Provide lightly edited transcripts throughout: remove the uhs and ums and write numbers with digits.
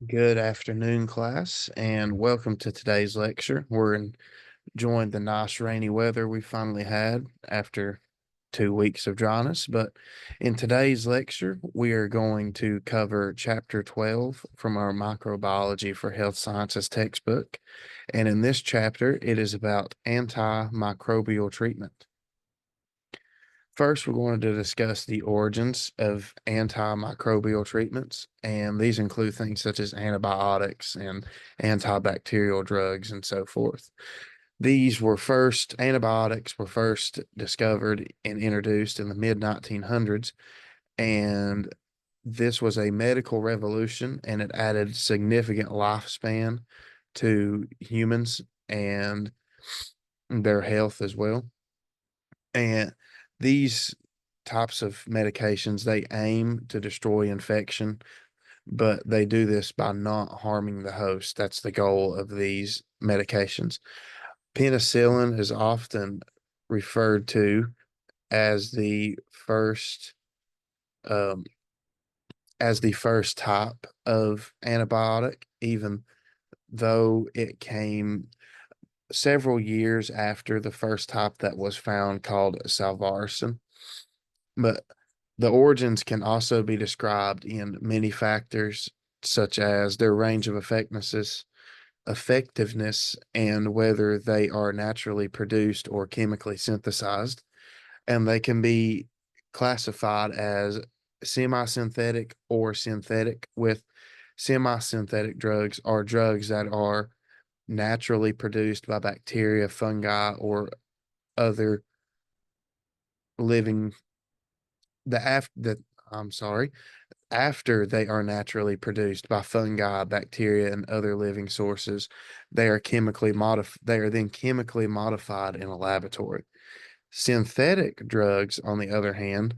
Good afternoon, class, and welcome to today's lecture. Enjoying the nice rainy weather we finally had after 2 weeks of dryness. But in today's lecture, we are going to cover Chapter 12 from our Microbiology for Health Sciences textbook. And in this chapter, it is about antimicrobial treatment. First, we're going to discuss the origins of antimicrobial treatments, and these include things such as antibiotics and antibacterial drugs and so forth. Antibiotics were first discovered and introduced in the mid 1900s, and this was a medical revolution and it added significant lifespan to humans and their health as well. And these types of medications, they aim to destroy infection, but they do this by not harming the host. That's the goal of these medications. Penicillin is often referred to as the first um, as the first type of antibiotic, even though it came several years after the first type that was found called salvarsan. But the origins can also be described in many factors, such as their range of effectiveness, and whether they are naturally produced or chemically synthesized. And they can be classified as semi-synthetic or synthetic, with semi-synthetic drugs are drugs that are naturally produced by bacteria, fungi, or other living the after the I'm sorry, after they are naturally produced by fungi, bacteria, and other living sources, they are then chemically modified in a laboratory. Synthetic drugs, on the other hand,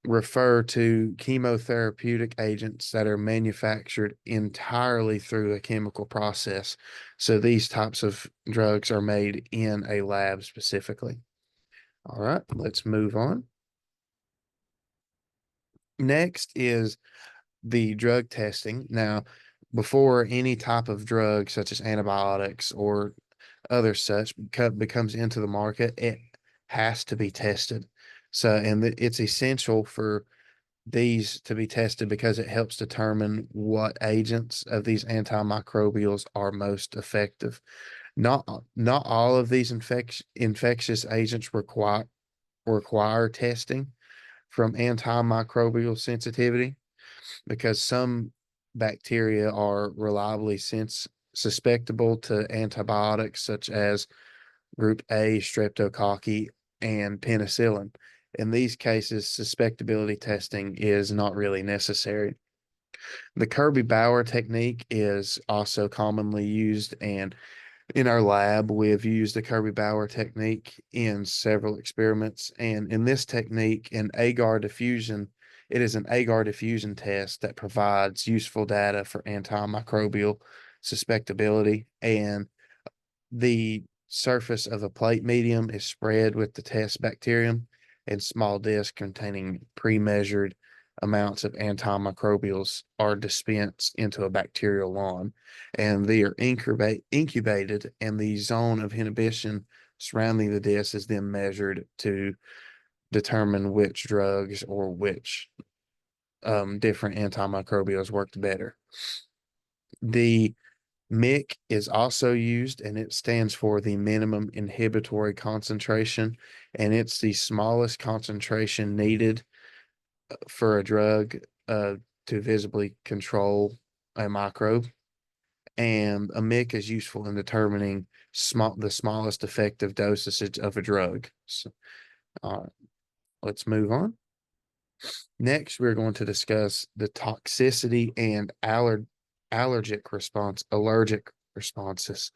refer to chemotherapeutic agents that are manufactured entirely through a chemical process. So these types of drugs are made in a lab specifically. All right, let's move on. Next is the drug testing. Now, before any type of drug, such as antibiotics or other such, becomes into the market, it has to be tested. It's essential for these to be tested because it helps determine what agents of these antimicrobials are most effective. Not all of these infectious agents require testing from antimicrobial sensitivity, because some bacteria are reliably susceptible to antibiotics, such as group A, streptococci, and penicillin. In these cases, susceptibility testing is not really necessary. The Kirby-Bauer technique is also commonly used, and in our lab, we have used the Kirby-Bauer technique in several experiments. And in this technique, it is an agar diffusion test that provides useful data for antimicrobial susceptibility. And the surface of a plate medium is spread with the test bacterium, and small discs containing pre-measured amounts of antimicrobials are dispensed into a bacterial lawn, and they are incubated, and the zone of inhibition surrounding the disc is then measured to determine which drugs or which different antimicrobials worked better. The MIC is also used, and it stands for the minimum inhibitory concentration, and it's the smallest concentration needed for a drug to visibly control a microbe. And a MIC is useful in determining the smallest effective dosage of a drug. So, let's move on. Next, we're going to discuss the toxicity and allergic responses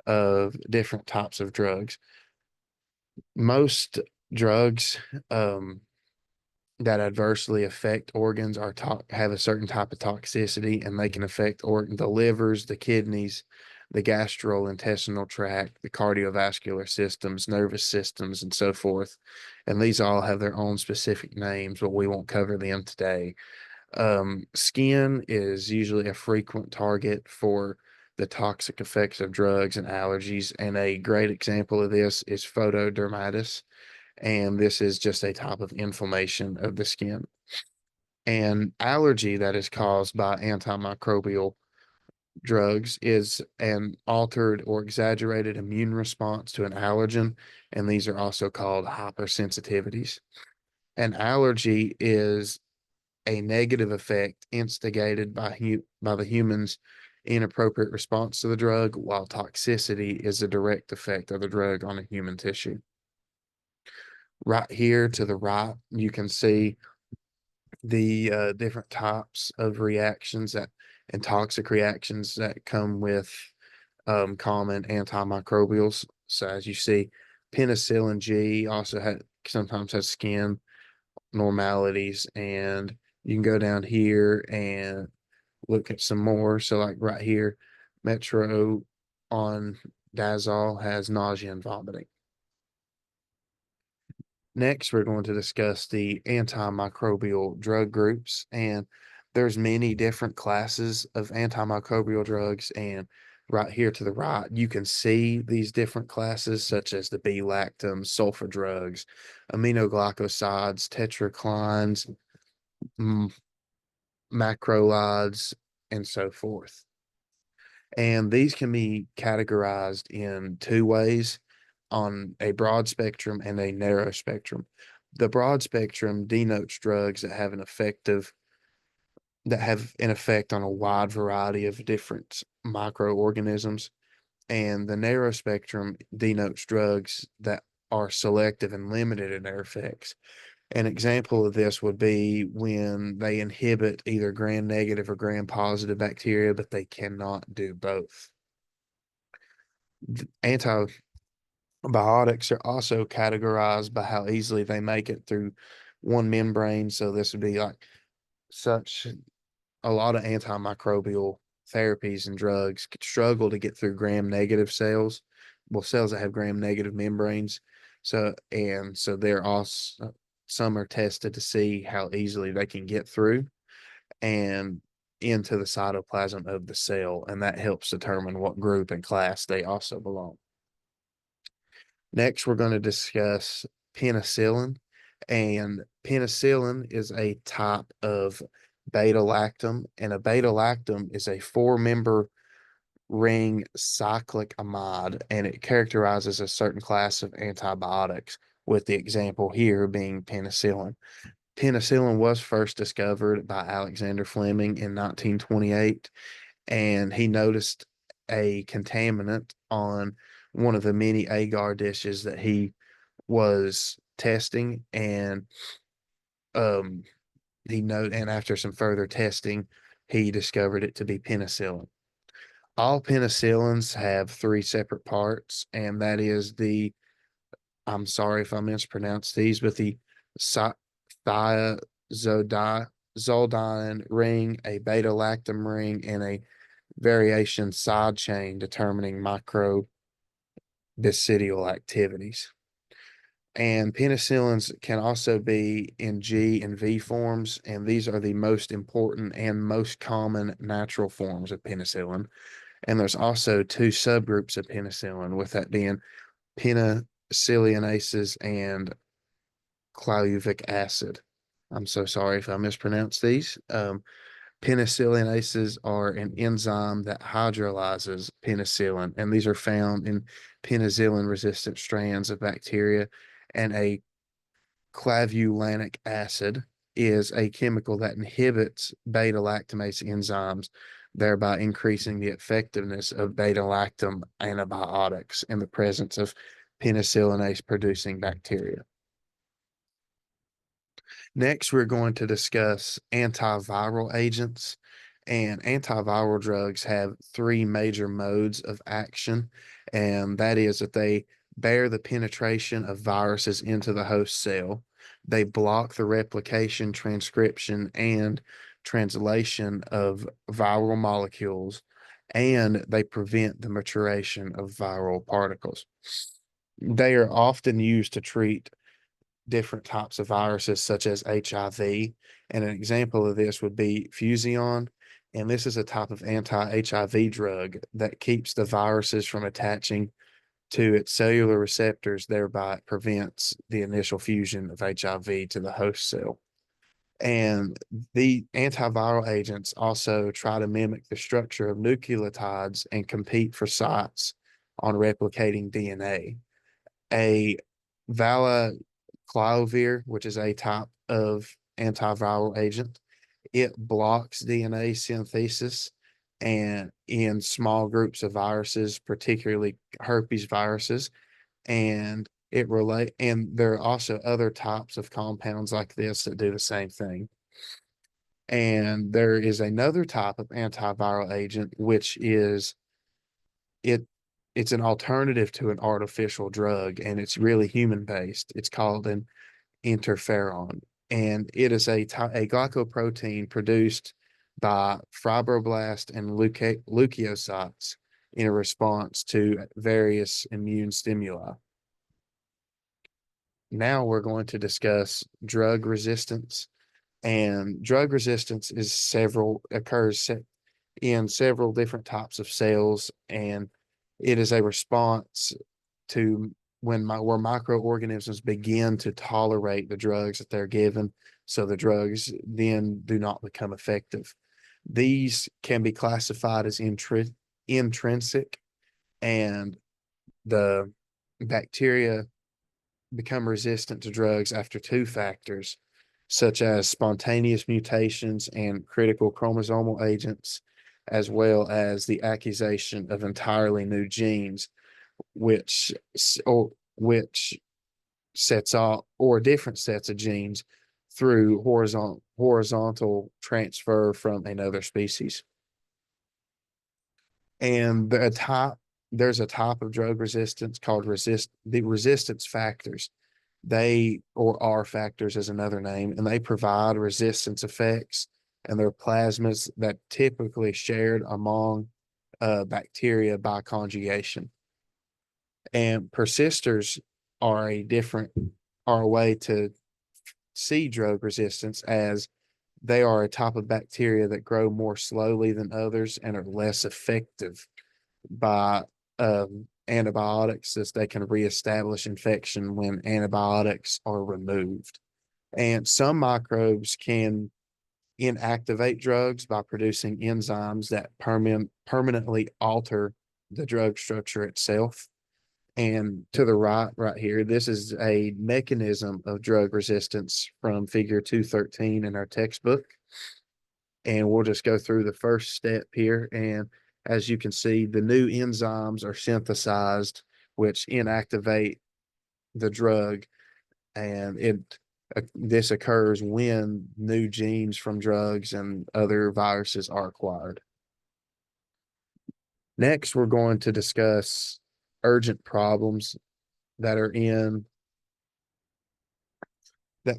of different types of drugs. Most drugs that adversely affect organs have a certain type of toxicity, and they can affect the livers, the kidneys, the gastrointestinal tract, the cardiovascular systems, nervous systems, and so forth. And these all have their own specific names, but we won't cover them today. Skin is usually a frequent target for the toxic effects of drugs and allergies, and a great example of this is photodermitis, and this is just a type of inflammation of the skin. And allergy that is caused by antimicrobial drugs is an altered or exaggerated immune response to an allergen, and these are also called hypersensitivities. An allergy is a negative effect instigated by the human's inappropriate response to the drug, while toxicity is a direct effect of the drug on a human tissue. Right here to the right, you can see the different types of reactions that and toxic reactions that come with common antimicrobials. So as you see, penicillin G also sometimes has skin normalities, and you can go down here and look at some more. So like right here, Metro on Dazol has nausea and vomiting. Next, we're going to discuss the antimicrobial drug groups, and there's many different classes of antimicrobial drugs. And right here to the right, you can see these different classes, such as the B-lactams, sulfur drugs, aminoglycosides, tetraclines, macrolides, and so forth. And these can be categorized in two ways, on a broad spectrum and a narrow spectrum. The broad spectrum denotes drugs that have an effect on a wide variety of different microorganisms. And the narrow spectrum denotes drugs that are selective and limited in their effects. An example of this would be when they inhibit either gram-negative or gram-positive bacteria, but they cannot do both. Antibiotics are also categorized by how easily they make it through one membrane. So this would be like such a lot of antimicrobial therapies and drugs could struggle to get through gram-negative cells, well, cells that have gram-negative membranes. So they're also, some are tested to see how easily they can get through and into the cytoplasm of the cell, and that helps determine what group and class they also belong. Next, we're going to discuss penicillin, and penicillin is a type of beta-lactam, and a beta-lactam is a four-member ring cyclic amide, and it characterizes a certain class of antibiotics, with the example here being penicillin. Penicillin was first discovered by Alexander Fleming in 1928, and he noticed a contaminant on one of the many agar dishes that he was testing, and um and after some further testing, he discovered it to be penicillin. All penicillins have three separate parts, and that is I'm sorry if I mispronounced these, but the thiazolidine ring, a beta-lactam ring, and a variation side chain determining microbicidial activities. And penicillins can also be in G and V forms, and these are the most important and most common natural forms of penicillin. And there's also two subgroups of penicillin, with that being penicillinases and clavulanic acid. I'm so sorry if I mispronounced these. Penicillinases are an enzyme that hydrolyzes penicillin, and these are found in penicillin-resistant strands of bacteria. And a clavulanic acid is a chemical that inhibits beta-lactamase enzymes, thereby increasing the effectiveness of beta-lactam antibiotics in the presence of penicillinase-producing bacteria. Next, we're going to discuss antiviral agents. And antiviral drugs have three major modes of action, and that is that they bear the penetration of viruses into the host cell, they block the replication, transcription, and translation of viral molecules, and they prevent the maturation of viral particles. They are often used to treat different types of viruses such as HIV. And an example of this would be Fusion. And this is a type of anti-HIV drug that keeps the viruses from attaching to its cellular receptors, thereby it prevents the initial fusion of HIV to the host cell. And the antiviral agents also try to mimic the structure of nucleotides and compete for sites on replicating DNA. A valaclavir, which is a type of antiviral agent, it blocks DNA synthesis and in small groups of viruses, particularly herpes viruses, and there are also other types of compounds like this that do the same thing. And there is another type of antiviral agent, which is it it's an alternative to an artificial drug, and it's really human based. It's called an interferon, and it is a glycoprotein produced by fibroblast and leukocytes in response to various immune stimuli. Now we're going to discuss drug resistance, and drug resistance occurs in several different types of cells, and it is a response to where microorganisms begin to tolerate the drugs that they're given, so the drugs then do not become effective. These can be classified as intrinsic, and the bacteria become resistant to drugs after two factors, such as spontaneous mutations and critical chromosomal agents, as well as the accusation of entirely new genes, which which sets off or different sets of genes through horizontal transfer from another species. And there's a type of drug resistance called the resistance factors. They, or R factors as another name, and they provide resistance effects, and they're plasmids that typically shared among bacteria by conjugation. And persisters are are a way to see drug resistance, as they are a type of bacteria that grow more slowly than others and are less effective by antibiotics, as they can reestablish infection when antibiotics are removed. And some microbes can inactivate drugs by producing enzymes that permanently alter the drug structure itself. And to the right here, this is a mechanism of drug resistance from figure 213 in our textbook. And we'll just go through the first step here. And as you can see, the new enzymes are synthesized, which inactivate the drug. And this occurs when new genes from drugs and other viruses are acquired. Next, we're going to discuss urgent problems that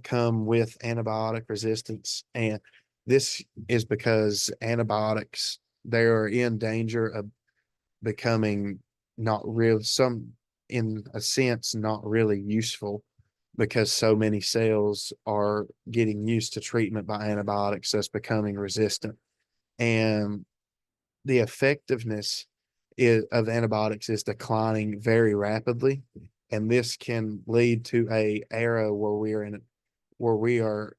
come with antibiotic resistance. And this is because antibiotics, they are in danger of becoming not real, in a sense, not really useful, because so many cells are getting used to treatment by antibiotics that's becoming resistant. And the effectiveness of antibiotics is declining very rapidly. And this can lead to a era where we are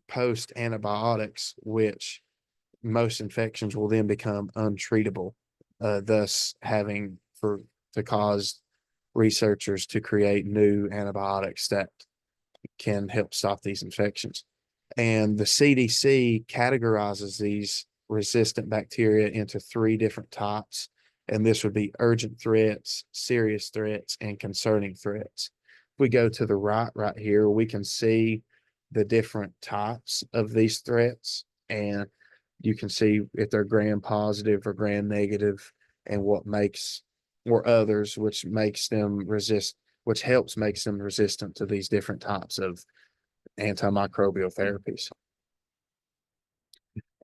post antibiotics, which most infections will then become untreatable, thus having to cause researchers to create new antibiotics that can help stop these infections. And the CDC categorizes these resistant bacteria into three different types. And this would be urgent threats, serious threats, and concerning threats. If we go to the right here, we can see the different types of these threats. And you can see if they're gram positive or gram negative, and or others, which helps makes them resistant to these different types of antimicrobial therapies.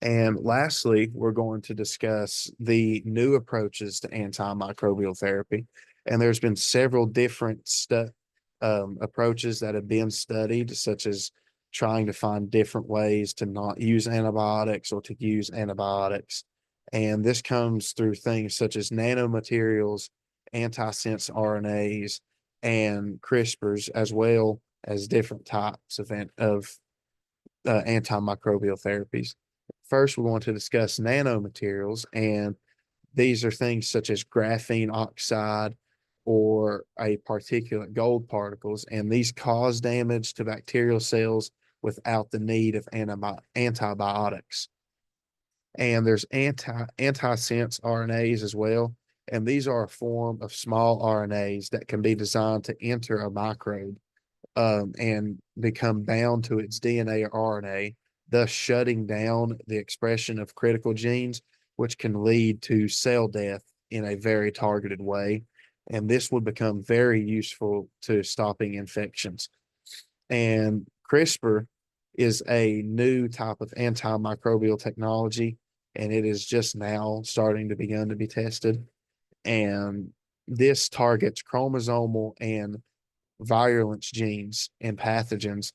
And lastly, we're going to discuss the new approaches to antimicrobial therapy. And there's been several different approaches that have been studied, such as trying to find different ways to not use antibiotics or to use antibiotics. And this comes through things such as nanomaterials, antisense RNAs, and CRISPRs, as well as different types of antimicrobial therapies. First, we're going to discuss nanomaterials, and these are things such as graphene oxide or a particulate gold particles, and these cause damage to bacterial cells without the need of antibiotics. And there's antisense RNAs as well, and these are a form of small RNAs that can be designed to enter a microbe and become bound to its DNA or RNA, thus shutting down the expression of critical genes, which can lead to cell death in a very targeted way. And this would become very useful to stopping infections. And CRISPR is a new type of antimicrobial technology, and it is just now starting to begin to be tested. And this targets chromosomal and virulence genes and pathogens,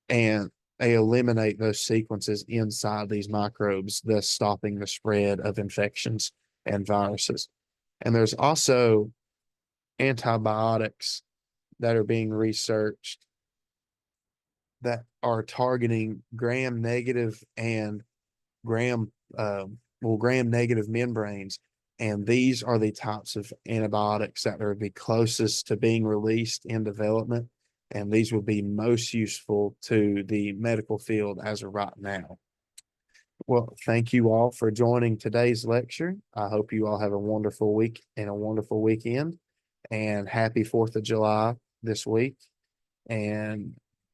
and they eliminate those sequences inside these microbes, thus stopping the spread of infections and viruses. And there's also antibiotics that are being researched that are targeting gram negative and gram gram negative membranes, and these are the types of antibiotics that are the closest to being released in development, and these would be most useful to the medical field as of right now. Well, thank you all for joining today's lecture. I hope you all have a wonderful week and a wonderful weekend, and happy 4th of July this week. And